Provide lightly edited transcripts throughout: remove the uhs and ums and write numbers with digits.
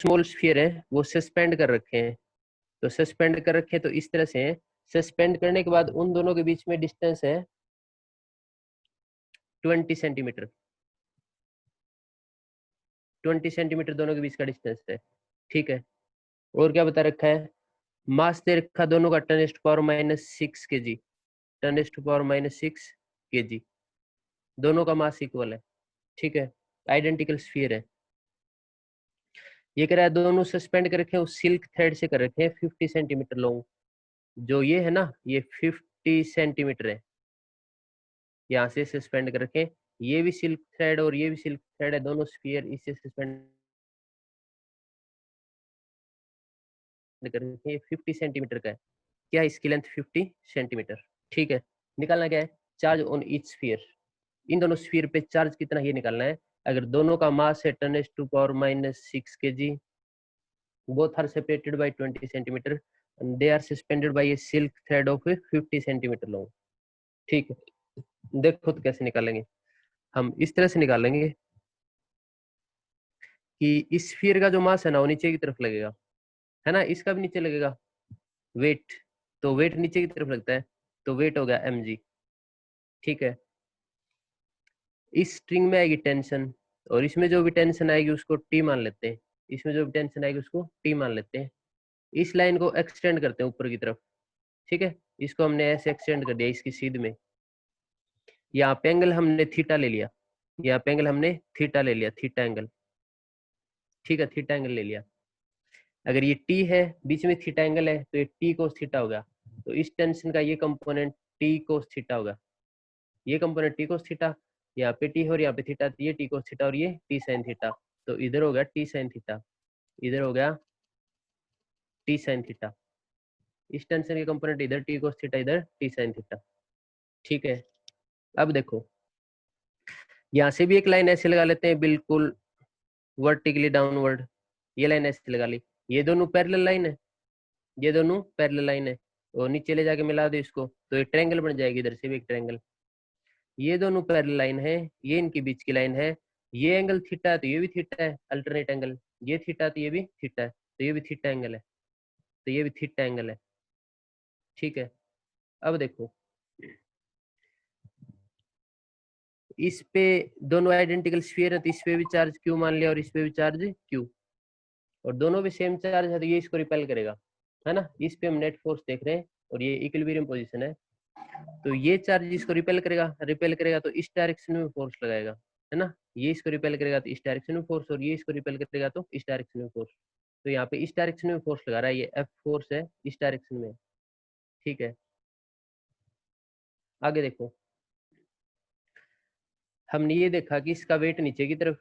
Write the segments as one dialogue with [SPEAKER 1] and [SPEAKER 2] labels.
[SPEAKER 1] Small sphere है वो suspend कर रखे हैं, तो सस्पेंड कर रखे हैं तो इस तरह से है। सस्पेंड करने के बाद उन दोनों के बीच में डिस्टेंस है 20 सेंटीमीटर। 20 सेंटीमीटर दोनों के बीच का डिस्टेंस है, ठीक है। और क्या बता रखा है, मास दे रखा दोनों का 10⁻⁻6 kg, 10⁻⁻6 kg, दोनों का मास इक्वल है, ठीक है, आइडेंटिकल स्फीयर है। ये कह रहा है दोनों सस्पेंड कर रखे हैं उस सिल्क थ्रेड से कर रखे हैं 50 सेंटीमीटर लॉन्ग, जो ये है ना ये 50 सेंटीमीटर है, यहाँ से सस्पेंड कर रखे हैं। ये भी सिल्क थ्रेड और ये भी सिल्क थ्रेड है, दोनों स्फीयर इससे सस्पेंड कर रखे हैं, 50 सेंटीमीटर का है। क्या है इसकी लेंथ 50 सेंटीमीटर, ठीक है। निकालना क्या है, चार्ज ऑन ईच स्फीयर, इन दोनों स्फीयर पे चार्ज कितना ये निकालना है। अगर दोनों का मास है 10⁻⁻6 kg, both are separated by 20 centimeter and they are suspended by a silk thread of 50 centimeter long, ठीक है। देखो तो कैसे निकालेंगे, हम इस तरह से निकालेंगे कि इस स्फीयर का जो मास है ना वो नीचे की तरफ लगेगा, है ना, इसका भी नीचे लगेगा वेट, तो वेट नीचे की तरफ लगता है, तो वेट हो गया mg, ठीक है। इस स्ट्रिंग में आएगी टेंशन, और इसमें जो भी टेंशन आएगी उसको टी मान लेते हैं, इसमें जो भी टेंशन आएगी उसको टी मान लेते हैं। इस लाइन को एक्सटेंड करते हैं ऊपर की तरफ, ठीक है, इसको हमने ऐसे एक्सटेंड कर दिया इसकी सीध में। यहाँ पे एंगल हमने थीटा ले लिया, यहाँ पे एंगल हमने थीटा ले लिया, थीटा एंगल, ठीक है, थीटा एंगल ले लिया। अगर ये टी है बीच में थीटा एंगल है तो ये टी कोस थीटा होगा, तो इस टेंशन का ये कंपोनेंट टी कोस थीटा होगा, ये कंपोनेंट टी कोस थीटा, यहाँ पे टी और यहाँ पे थीटा, तो ये टी कोस थीटा और ये टी साइन थीटा, तो इधर हो गया टी साइन थीटा, इधर हो गया टी साइन थीटा। इस टेंशन के कंपोनेंट इधर टी कोस थीटा, इधर टी साइन थीटा, ठीक है। अब देखो यहाँ से भी एक लाइन ऐसे लगा लेते हैं बिल्कुल वर्टिकली डाउनवर्ड, ये लाइन ऐसे लगा ली, ये दोनों पैरेलल लाइन है, ये दोनों पैरेलल लाइन है, और नीचे ले जाके मिला दो इसको तो एक ट्रायंगल बन जाएगी, इधर से भी एक ट्रायंगल। ये दोनों पैरेलल लाइन है, ये इनके बीच की लाइन है, ये एंगल थीटा है तो ये भी थीटा है, अल्टरनेट एंगल, ये थीटा तो ये भी थीटा है, तो ये भी थीटा एंगल है, तो ये भी थीटा एंगल है, ठीक है। अब देखो इस पे दोनों आइडेंटिकल स्फीयर है तो इस पे भी चार्ज क्यू मान लिया और इस पे भी चार्ज क्यू, और दोनों भी सेम चार्ज है तो ये इसको रिपेल करेगा, है ना। इस पे हम नेट फोर्स देख रहे हैं और ये इक्विलिब्रियम पोजीशन है, तो ये चार्ज इसको रिपेल करेगा, रिपेल करेगा तो इस डायरेक्शन में फोर्स लगाएगा, है ना। ये इसको रिपेल करेगा तो इस डायरेक्शन में फोर्स, और ये इसको रिपेल करेगा तो इस डायरेक्शन में फोर्स, तो यहाँ पे इस डायरेक्शन में फोर्स लगा रहा है, ये एफ फोर्स है इस डायरेक्शन में, ठीक है। आगे देखो हमने ये देखा कि इसका वेट नीचे की तरफ,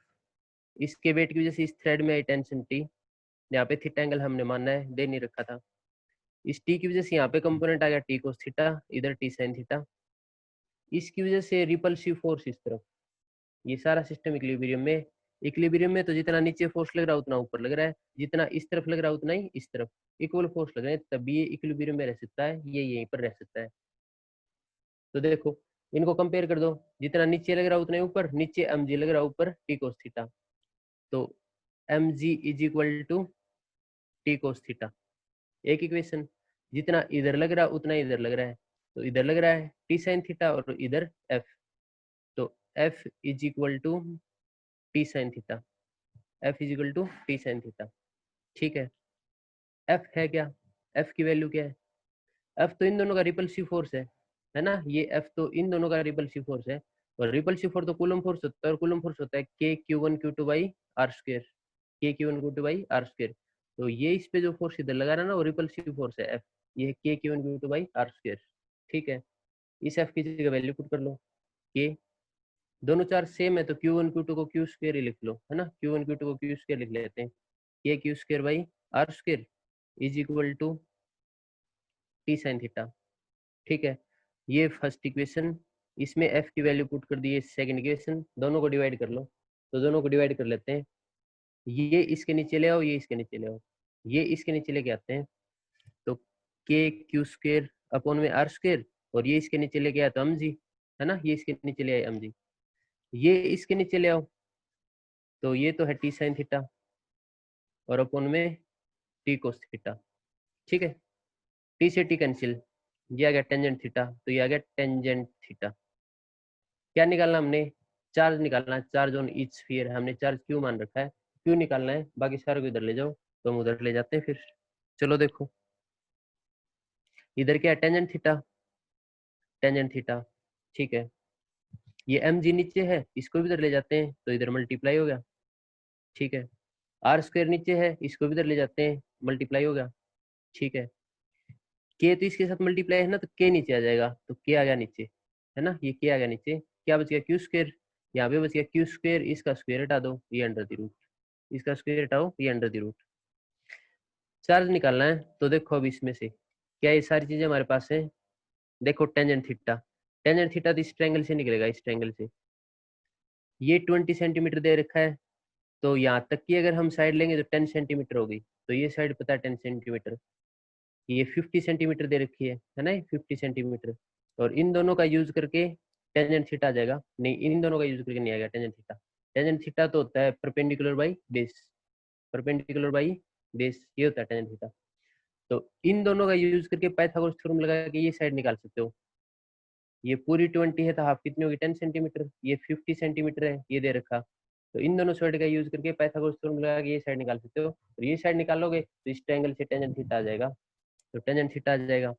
[SPEAKER 1] इसके वेट की वजह से इस थ्रेड में आई टेंशन टी, यहाँ पे थीटा एंगल हमने मानना है, दे नहीं रखा था, इस टी की वजह से यहाँ पे कंपोनेंट आ गया टी कोस थीटा, इधर टी साइन थीटा, इसकी वजह से रिपल्सिव फोर्स इस तरफ, ये सारा सिस्टम इक्विलिब्रियम में, इक्विलिब्रियम में तो जितना नीचे फोर्स लग रहा है उतना ऊपर लग रहा है, जितना इस तरफ लग रहा है उतना ही इस तरफ, इक्वल फोर्स लग रहे हैं, तब ये इक्विलिब्रियम में रह सकता है, ये यहीं पर रह सकता है। तो देखो इनको कंपेयर कर दो, जितना नीचे लग रहा है उतना ऊपर, नीचे mg लग रहा है, ऊपर टी कोस थीटा, तो mg is equal to T cos theta, एक इक्वेशन। जितना इधर लग रहा है उतना इधर लग रहा है, तो इधर लग रहा है टी साइन थीटा और इधर f, तो f is equal to T sine theta, f is equal to T sine theta, ठीक है। f है क्या, f की वैल्यू क्या है, f तो इन दोनों का रिपल्सिव फोर्स है ना, ये f तो इन दोनों का रिपल्सिव फोर्स है, और रिपल्सिव फोर्स तो कूलम फोर्स होता है, और कूलम फोर्स होता है k q1 q2 by r square, k q1 q2 by r square, तो ये इस पे जो फोर्स इधर लगा रहा है ना वो रिपल्सिव फोर्स है f, ये k q1 q2 by r square, ठीक है। इस f की जगह वैल्यू पुट कर लो, k, दोनों चार्ज सेम है तो q1 q2 को q स्क्वायर ही लिख लो, है ना, q1 q2 को q स्क्वायर लिख लेते हैं, k q square by r square is equal to T sine theta, ठीक है। ये फर्स्ट इक्वेशन, इसमें f की वैल्यू पुट कर दी है, सेकंड इक्वेशन, दोनों को डिवाइड कर लो, तो दोनों को डिवाइड कर लेते हैं, ये इसके नीचे ले आओ, ये इसके नीचे ले आओ, ये इसके नीचे लेके आते हैं, तो k q स्क्वायर अपॉन में r स्क्वायर, और ये इसके नीचे लेके आया तो mg, है ना, ये इसके नीचे ले आए mg, ये इसके नीचे ले आओ, तो ये तो है टी साइन थीटा, और अपन में टी कोस थीटा। ठीक है, टी से टी कैंसिल, ये आ गया टेंजेंट थीटा, तो ये आ गया टेंजेंट थीटा। क्या निकालना हमने, चार्ज निकालना है, चार्ज ऑन ईच स्फीयर है, हमने चार्ज क्यू मान रखा है, क्यू निकालना है, बाकी सारे को इधर ले जाओ, तो हम उधर ले जाते हैं फिर। चलो देखो, इधर क्या है, टेंजेंट थीटा, टेंजेंट थीटा। ठीक है, ये एम जी नीचे है, इसको भी इधर ले जाते हैं, तो इधर मल्टीप्लाई हो गया। ठीक है, आर स्क्वायर नीचे है, इसको भी इधर ले जाते हैं, मल्टीप्लाई हो गया। ठीक है, के तो इसके साथ मल्टीप्लाई है ना, तो के नीचे आ जाएगा, तो के आ गया नीचे, है ना, ये के आ गया नीचे, क्या बच गया, क्यू स्क्वायर, यहाँ पे बच गया क्यू स्क्वायर, इसका स्क्वायर हटा दो, ये अंडर द रूट, इसका स्क्वायर हटाओ, ये अंडर द रूट। चार्ज निकालना है, तो देखो अब इसमें से क्या ये सारी चीजें हमारे पास है, देखो टेंजेंट थीटा, टेंजेंट थीटा तो इस ट्रायंगल से निकलेगा, इस ट्रायंगल से, ये 20 सेंटीमीटर दे रखा है, तो यहाँ तक की अगर हम साइड लेंगे तो 10 सेंटीमीटर होगी, तो ये साइड पता है 10 सेंटीमीटर, ये 50 सेंटीमीटर दे रखी है ना, 50 सेंटीमीटर, और इन दोनों का यूज करके टेंजेंट थीटा आ जाएगा, नहीं इन दोनों का यूज करके नहीं आएगा टेंजेंट थीटा, टेंजेंट थीटा तो होता है perpendicular by base, perpendicular by base, ये होता है टेंजेंट थीटा। तो इन दोनों का यूज करके पाइथागोरस थ्योरम लगा के ये साइड निकाल सकते हो, ये पूरी 20 है तो हाफ कितनी होगी 10 सेंटीमीटर, ये 50 सेंटीमीटर है, ये दे रखा, तो इन दोनों साइड का यूज करके पाइथागोरस थ्योरम लगा के ये साइड निकाल सकते हो, और ये साइड निकालोगे तो इस ट्रायंगल से टेंजेंट थीटा आ जाएगा, तो टेंजेंट थीटा आ जाएगा।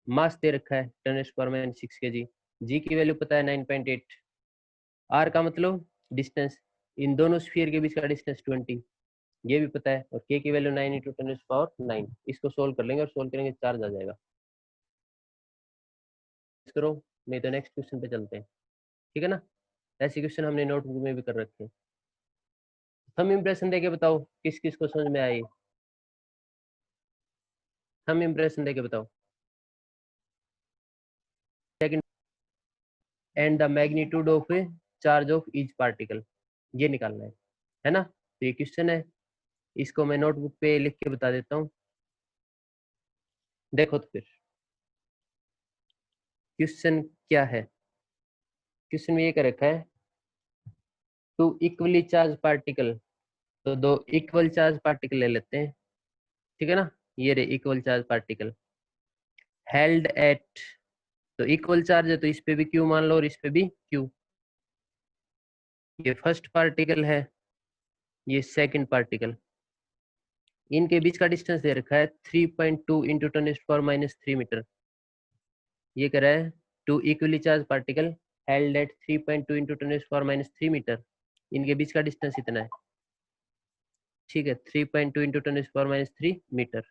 [SPEAKER 1] मास दे रखा है 10⁻⁶ kg, जी की वैल्यू पता है 9.8, आर का मतलब डिस्टेंस, इन दोनों स्फीयर के बीच का डिस्टेंस 20, ये भी पता है, और के की वैल्यू 9 × 10⁹ इसको सोल्व कर लेंगे, और सोल्व करेंगे चार्ज आ जाएगा। करो, नहीं तो नेक्स्ट क्वेश्चन पे चलते हैं, ठीक है ना, ऐसे क्वेश्चन हमने नोटबुक में भी कर रखे हैं। थंब इम्प्रेशन देके बताओ किस किस को समझ में आई, थंब इम्प्रेशन देके बताओ। Second, and the magnitude of charge of each particle, ये निकालना है ना, तो ये क्वेश्चन है, इसको मैं नोटबुक पे लिख के बता देता हूँ, देखो तो फिर क्वेश्चन क्या है, क्वेश्चन में ये कर रखा है, टू इक्वली चार्ज पार्टिकल, तो दो इक्वल चार्ज पार्टिकल ले लेते हैं, ठीक है ना, ये रे equal charge particle, held eight, तो इक्वल चार्ज है तो इस पे भी क्यू मान लो और इस पे भी क्यू, ये फर्स्ट पार्टिकल है, ये सेकंड पार्टिकल, इनके बीच का डिस्टेंस दे रखा है 3.2 × 10⁻³ मीटर, ये कह रहा है two equally charge particle held at 3.2 × 10⁻³ metre, इनके बीच का डिस्टेंस इतना है, ठीक है, 3.2 × 10⁻³ मीटर,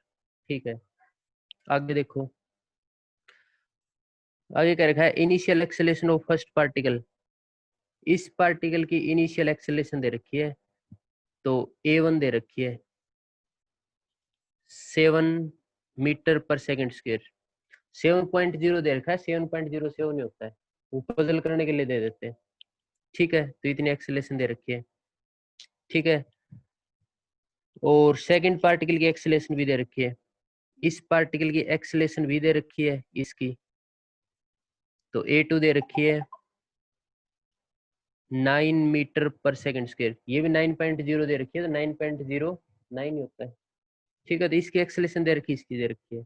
[SPEAKER 1] ठीक है। आगे देखो, आगे क्या रखा है, initial acceleration of first particle, इस पार्टिकल की इनिशियल एक्सेलरेशन दे रखी है, तो a1 दे रखी है 7 मीटर पर सेकंड स्क्वायर, 7.0 दे रखा है, 7.07 नहीं होता है, वो पजल करने के लिए दे देते हैं, ठीक है, तो इतनी एक्सेलरेशन दे रखी है, ठीक है, और सेकंड पार्टिकल की एक्सेलरेशन भी दे रखी है, इस पार्टिकल की एक्सेलरेशन भी दे रखी है इसकी, तो a2 दे रखी है 9 मीटर पर सेकंड स्क्वायर, ये भी 9.0 दे रखी है, तो 9.09 ही होता है, ठीक है, तो इसकी एक्सेलरेशन दे रखी है, इसकी दे रखी है,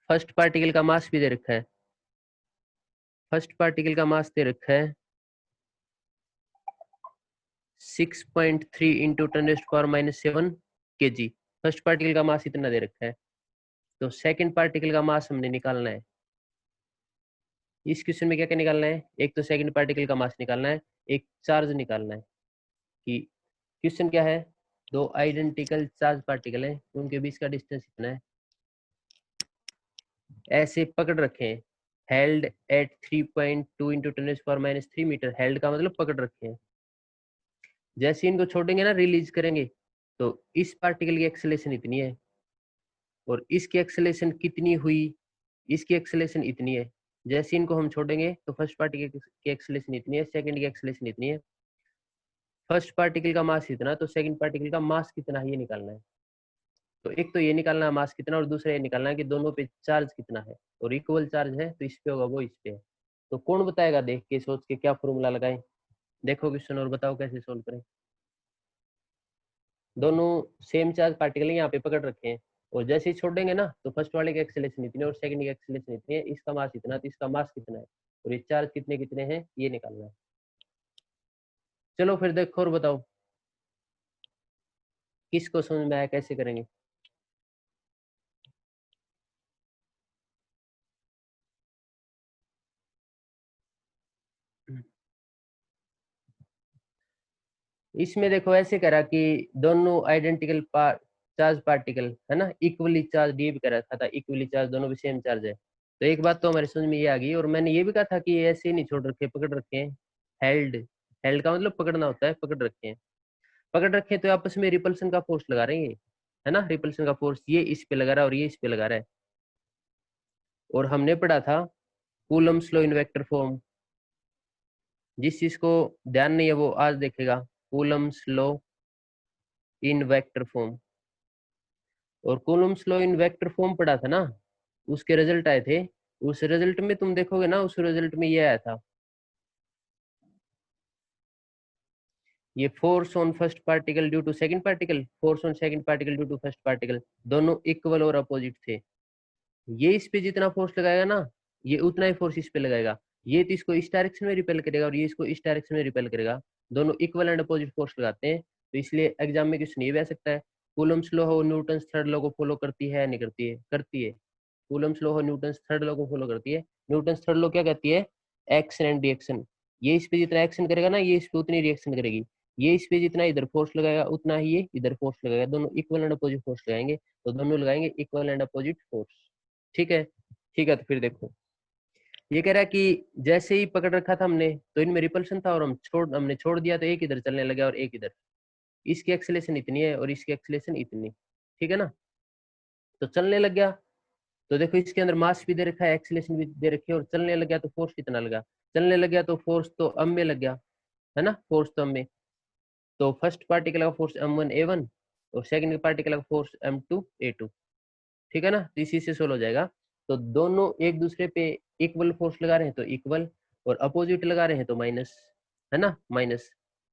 [SPEAKER 1] फर्स्ट पार्टिकल का मास भी दे रखा है, फर्स्ट पार्टिकल का मास दे रखा है 6.3 × 10⁻⁷ kg, फर्स्ट पार्टिकल का मास इतना दे रखा है, तो सेकंड पार्टिकल का मास हमने निकालना है, इस क्वेश्चन में क्या क्या निकालना है, एक तो सेकंड पार्टिकल का मास निकालना है, एक चार्ज निकालना है, कि क्वेश्चन क्या है, दो आइडेंटिकल चार्ज पार्टिकल है, उनके बीच का डिस्टेंस इतना है, ऐसे पकड़ रखे हैं, हेल्ड एट 3.2 × 10⁻³ मीटर, हेल्ड का मतलब पकड़ रखे हैं, जैसे इनको छोड़ेंगे ना, रिलीज करेंगे, तो इस पार्टिकल की एक्सेलरेशन इतनी है, और इसकी एक्सेलरेशन कितनी हुई, इसकी एक्सेलरेशन इतनी है, जैसे इनको हम छोड़ेंगे तो फर्स्ट पार्टिकल की एक्सेलरेशन इतनी है, सेकंड की एक्सेलरेशन इतनी है, फर्स्ट पार्टिकल का मास इतना, तो सेकंड पार्टिकल का मास कितना है ये निकालना है, तो एक तो ये निकालना है मास कितना, और दूसरा ये निकालना है कि दोनों पे चार्ज कितना है, और इक्वल चार्ज है तो इस पे होगा वो इस पे है, तो कौन बताएगा, देख के सोच के क्या फॉर्मूला लगाएं, देखो क्वेश्चन और बताओ कैसे सोल्व करें। दोनों सेम चार्ज पार्टिकल यहाँ पे पकड़ रखे हैं, और जैसे ही छोड़ेंगे ना तो फर्स्ट वाले की एक्सेलरेशन इतनी है और सेकंड की एक्सेलरेशन इतनी है, इसका मास इतना, तो इसका मास कितना है, और ये चार्ज कितने कितने हैं ये निकालना है। चलो फिर देखो और बताओ किसको समझ में आया, कैसे करेंगे। इसमें देखो ऐसे करा कि दोनों आइडेंटिकल चार्ज पार्टिकल है ना, इक्वली चार्ज डी भी कर रखा था, इक्वली चार्ज दोनों भी सेम चार्ज है। तो एक बात तो हमारे समझ में ये आ गई, और मैंने ये भी कहा था कि ये ऐसे नहीं छोड़ रखे, पकड़ रखे हैं। हेल्ड, हेल्ड का मतलब पकड़ना होता है, पकड़ रखे हैं। पकड़ रखे हैं तो आपस में रिपल्सन का फोर्स लगा रहे हैं, है ना, रिपल्सन का फोर्स ये इस पे लगा रहा है और ये इस पे लगा रहा है। और हमने पढ़ा था Coulomb's law in vector form, जिस चीज को ध्यान नहीं है वो आज देखेगा, Coulomb's law in vector form. और Coulomb's law in vector form पढ़ा था ना, उसके रिजल्ट आए थे, उस रिजल्ट में तुम देखोगे ना, उस रिजल्ट में ये आया था, ये force on first particle due to second particle, force on second particle due to first particle, दोनों इक्वल और अपोजिट थे। ये इस पे जितना फोर्स लगाएगा ना, ये उतना ही फोर्स इस पे लगाएगा। ये तो इसको इस डायरेक्शन में रिपेल करेगा और ये इसको इस डायरेक्शन में रिपेल करेगा, दोनों इक्वल एंड अपोजिट फोर्स लगाते हैं। तो इसलिए एग्जाम में क्वेश्चन ये भी आ सकता है, कूलम्स लॉ हो न्यूटन्स थर्ड लॉ को फॉलो करती है नहीं करती है, करती है। कूलम्स लॉ हो न्यूटन्स थर्ड लॉ को फॉलो करती है। न्यूटन्स थर्ड लॉ क्या कहती है, एक्शन एंड रिएक्शन। ये इस पे जितना एक्शन करेगा ना, ये इस पे उतनी रिएक्शन करेगी। ये इस पे जितना इधर फोर्स लगाएगा उतना ही ये इधर फोर्स लगाएगा, दोनों इक्वल एंड अपोजिट फोर्स लगाएंगे, तो दोनों लगाएंगे इक्वल एंड अपोजिट फोर्स। ठीक है। ठीक है, तो फिर देखो ये कह रहा है कि जैसे ही पकड़ रखा था हमने तो इनमें रिपल्शन था, और हमने छोड़ दिया तो एक इधर चलने लगा और एक इधर। इसकी एक्सेलेरेशन इतनी है और इसकी एक्सेलेरेशन इतनी, ठीक है ना, तो चलने लग गया। तो देखो इसके अंदर मास भी दे रखा है, एक्सेलेरेशन भी दे रखी है, और चलने लग गया तो फोर्स कितना लगा, चलने लग गया तो फोर्स तो एम में लग गया, है ना, फोर्स तो एम में। तो फर्स्ट पार्टिकल का फोर्स m1 a1 और सेकंड पार्टिकल का फोर्स m2 a2, ठीक है ना, तो इसी से सोल्व हो जाएगा। तो दोनों एक दूसरे पे इक्वल फोर्स लगा रहे हैं तो इक्वल, और अपोजिट लगा रहे हैं तो माइनस, है ना, माइनस।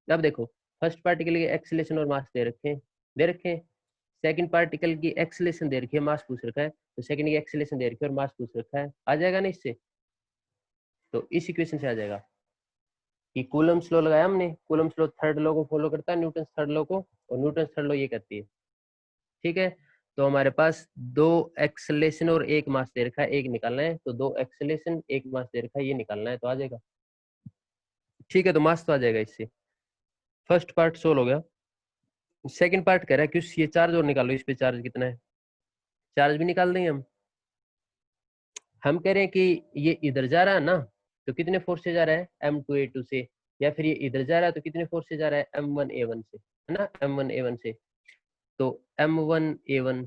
[SPEAKER 1] अब देखो फर्स्ट पार्टिकल की एक्सेलेरेशन और मास दे रखे हैं, दे रखे हैं। सेकंड पार्टिकल की एक्सेलेरेशन दे रखी है, मास पूछ रखा है, तो सेकंड की एक्सेलेरेशन दे रखी है और मास पूछ रखा है, आ जाएगा ना इससे। तो इस इक्वेशन से आ जाएगा कि कूलम्स लॉ लगाया हमने, कूलम्स लॉ थर्ड लॉ को फॉलो करता है, न्यूटन थर्ड लॉ को, और न्यूटन थर्ड लॉ ये कहती है। ठीक है, तो हमारे पास दो एक्सेलेरेशन और एक मास दे रखा है, एक निकालना है, तो दो एक्सेलेरेशन एक मास दे रखा है, ये निकालना है, तो आ जाएगा। ठीक है, तो मास तो आ जाएगा इससे। फर्स्ट पार्ट सोल्व हो गया। सेकंड पार्ट कह रहा है कि ये चार्ज और निकालो, इस पे चार्ज कितना है, चार्ज भी निकाल देंगे हम कह रहे हैं कि ये इधर जा रहा है ना, तो कितने फोर्स से जा रहा है, m2a2 से, या फिर ये इधर जा रहा है तो कितने फोर्स से जा रहा है, m1a1 से, है ना, m1a1 से। तो m1a1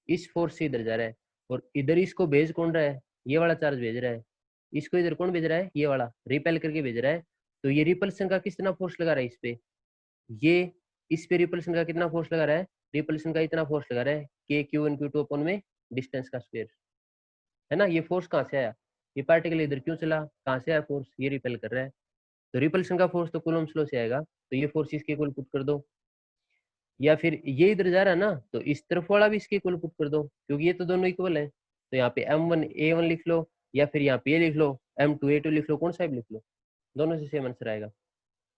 [SPEAKER 1] इस फोर्स से इधर जा रहा है, और इधर इसको भेज कौन रहा है, ये वाला चार्ज भेज रहा है, इसको इधर कौन भेज रहा है, ये वाला रिपेल करके भेज रहा है। तो ये रिपल्सन का कितना फोर्स लगा रहा है इस पे, ये इस पे रिपल्सन का कितना फोर्स लगा रहा है, रिपल्सन का इतना फोर्स लगा रहा है k q1 q2 अपन में डिस्टेंस का स्क्वायर, है ना। ये फोर्स कहाँ से आया, ये पार्टिकल इधर क्यों चला, कहाँ से आया फोर्स, ये रिपेल कर रहा है, तो रिपल्सन का फोर्स तो कूलम्ब लॉ से आएगा, तो ये फोर्स इसके इक्वल पुट कर दो। या फिर ये इधर जा रहा है ना, तो इस तरफ वाला भी इसके इक्वल पुट कर दो, क्योंकि ये तो दोनों इक्वल है। तो यहाँ पे m1a1 लिख लो, या फिर यहाँ पे ये लिख लो, m2a2 लिख लो, कौन सा भी लिख लो, दोनों से सेम आंसर आएगा।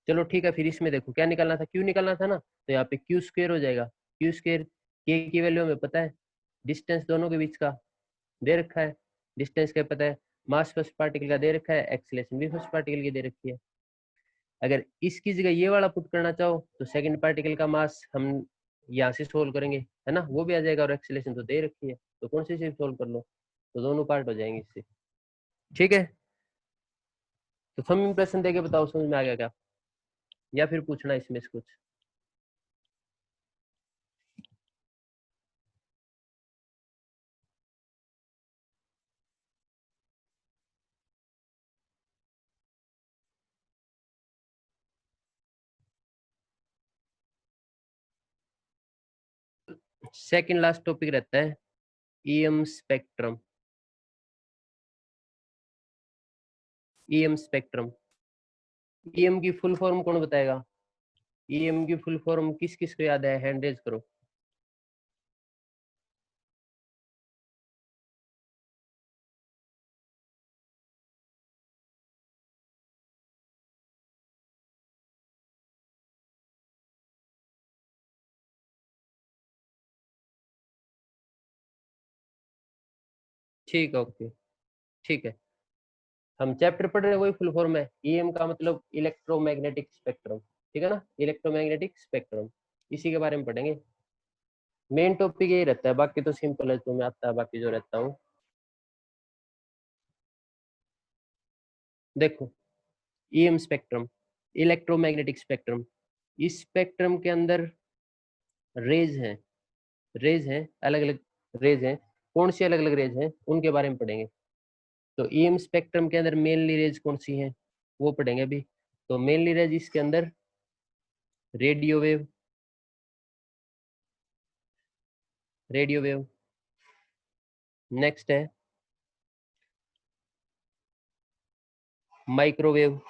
[SPEAKER 1] चलो ठीक है, फिर इसमें देखो क्या निकालना था, क्यू निकालना था ना, तो यहाँ पे क्यू स्क्वेयर हो जाएगा। क्यू स्क्वेयर के की वैल्यू हमें पता है, डिस्टेंस दोनों के बीच का दे रखा है, डिस्टेंस का पता है, मास फर्स्ट पार्टिकल का दे रखा है, एक्सेलरेशन भी फर्स्ट पार्टिकल की दे रखी है। अगर इसकी जगह ये वाला पुट करना चाहो तो सेकंड पार्टिकल का मास हम यहाँ से सोल्व करेंगे, है ना, वो भी आ जाएगा, और एक्सेलरेशन तो दे रखी है, तो कौन से सोल्व कर लो, तो दोनों पार्ट हो जाएंगे इससे। ठीक है, तो थंब इंप्रेशन देके बताओ समझ में आ गया क्या, या फिर पूछना इसमें से कुछ। सेकंड लास्ट टॉपिक रहता है EM spectrum. EM spectrum, EM की फुल फॉर्म कौन बताएगा, ईएम की फुल फॉर्म किस किस को याद है? हैंड रेज करो। ठीक है, ओके, ठीक है। हम चैप्टर पढ़ रहे हैं वही फुल फॉर्म है। ईएम का मतलब इलेक्ट्रोमैग्नेटिक स्पेक्ट्रम, ठीक है ना, इलेक्ट्रोमैग्नेटिक स्पेक्ट्रम, इसी के बारे में पढ़ेंगे। मेन टॉपिक यही रहता है, बाकी तो सिंपल है, तुम्हें आता है बाकी जो रहता हूँ। देखो, ईएम स्पेक्ट्रम, इलेक्ट्रोमैग्नेटिक स्पेक्ट्रम, इस स्पेक्ट्रम के अंदर रेज हैं, रेज हैं, अलग अलग रेज हैं। कौन सी अलग अलग रेज हैं उनके बारे में पढ़ेंगे। तो ईएम स्पेक्ट्रम के अंदर मेनली रेज कौन सी हैं वो पढ़ेंगे अभी। तो मेनली रेज इसके अंदर radio wave, radio wave, next है माइक्रोवेव,